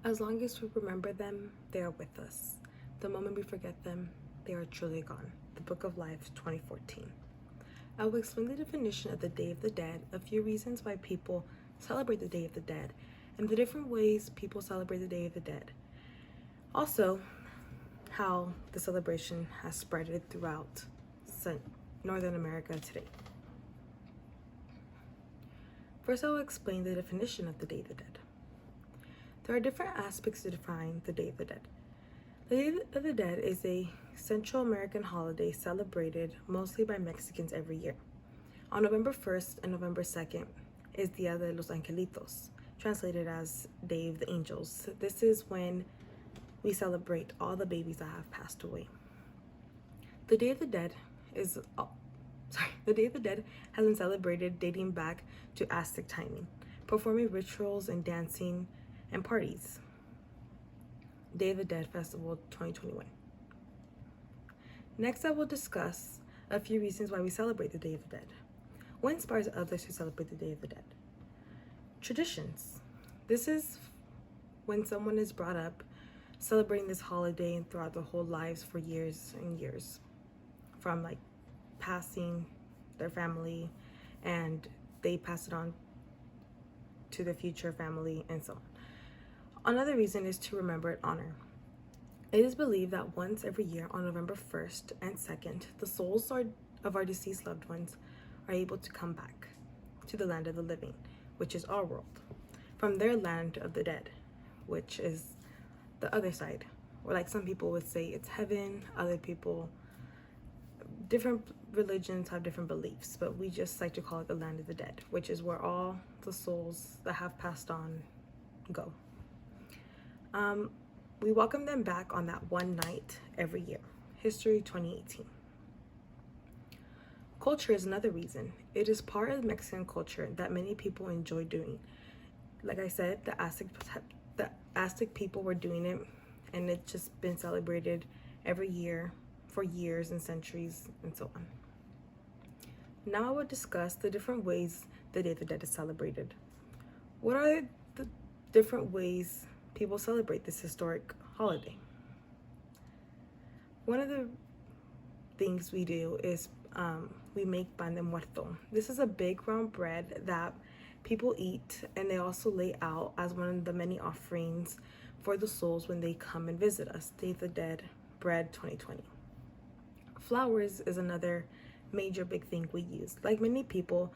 As long as we remember them, they are with us. The moment we forget them, they are truly gone. The Book of Life, 2014. I will explain the definition of the Day of the Dead, a few reasons why people celebrate the Day of the Dead, and the different ways people celebrate the Day of the Dead. Also, how the celebration has spread throughout Northern America today. First, I will explain the definition of the Day of the Dead. There are different aspects to define the Day of the Dead. The Day of the Dead is a Central American holiday celebrated mostly by Mexicans every year. On November 1st and November 2nd is Dia de los Angelitos, translated as Day of the Angels. This is when we celebrate all the babies that have passed away. The Day of the Dead the Day of the Dead has been celebrated dating back to Aztec timing, performing rituals and dancing and parties. Day of the Dead Festival 2021. Next, I will discuss a few reasons why we celebrate the Day of the Dead. What inspires others to celebrate the Day of the Dead? Traditions. This is when someone is brought up celebrating this holiday and throughout their whole lives for years and years, from like passing their family, and they pass it on to the future family and so on. Another reason is to remember and honor. It is believed that once every year on November 1st and 2nd, the souls of our deceased loved ones are able to come back to the land of the living, which is our world, from their land of the dead, which is the other side. Or like some people would say it's heaven, other people, different religions have different beliefs, but we just like to call it the land of the dead, which is where all the souls that have passed on go. We welcome them back on that one night every year. History 2018. Culture is another reason. It is part of Mexican culture that many people enjoy doing. Like I said, the Aztec people were doing it, and it's just been celebrated every year for years and centuries and so on. Now I will discuss the different ways the Day of the Dead is celebrated. What are the different ways people celebrate this historic holiday? One of the things we do is we make pan de muerto. This is a big round bread that people eat, and they also lay out as one of the many offerings for the souls when they come and visit us. Day of the Dead Bread 2020. Flowers is another major big thing we use. Like many people,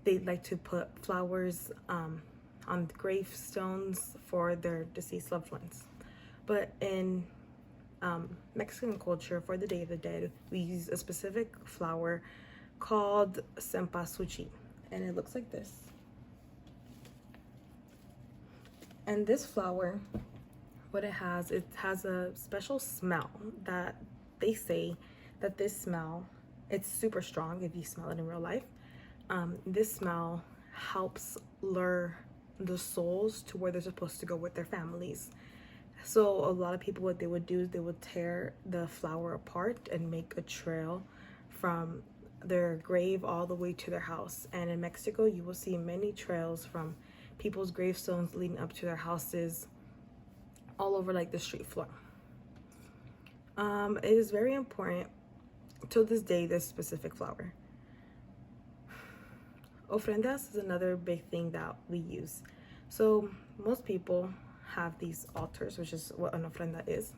they like to put flowers on gravestones for their deceased loved ones. But in Mexican culture, for the Day of the Dead, we use a specific flower called cempasúchil, and it looks like this. And this flower, what it has a special smell that they say that this smell, it's super strong if you smell it in real life. This smell helps lure the souls to where they're supposed to go with their families. So a lot of people, what they would do is they would tear the flower apart and make a trail from their grave all the way to their house. And in Mexico, you will see many trails from people's gravestones leading up to their houses all over like the street floor. It is very important to this day, this specific flower. Ofrendas is another big thing that we use. So most people have these altars, which is what an ofrenda is.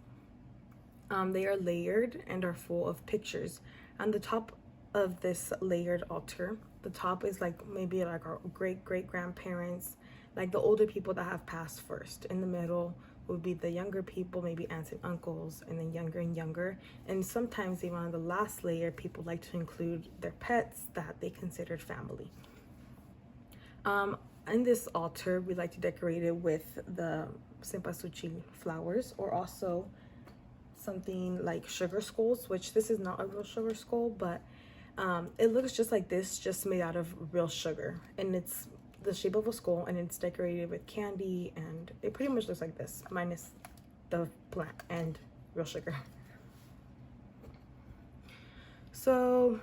They are layered and are full of pictures. On the top of this layered altar, the top is like maybe like our great grandparents, like the older people that have passed first. In the middle would be the younger people, maybe aunts and uncles, and then younger and younger. And sometimes even on the last layer, people like to include their pets that they considered family. In this altar, we like to decorate it with the cempasúchil flowers, or also something like sugar skulls, which this is not a real sugar skull, but it looks just like this, just made out of real sugar, and it's the shape of a skull, and it's decorated with candy, and it pretty much looks like this, minus the plant and real sugar. So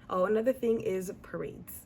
another thing is parades.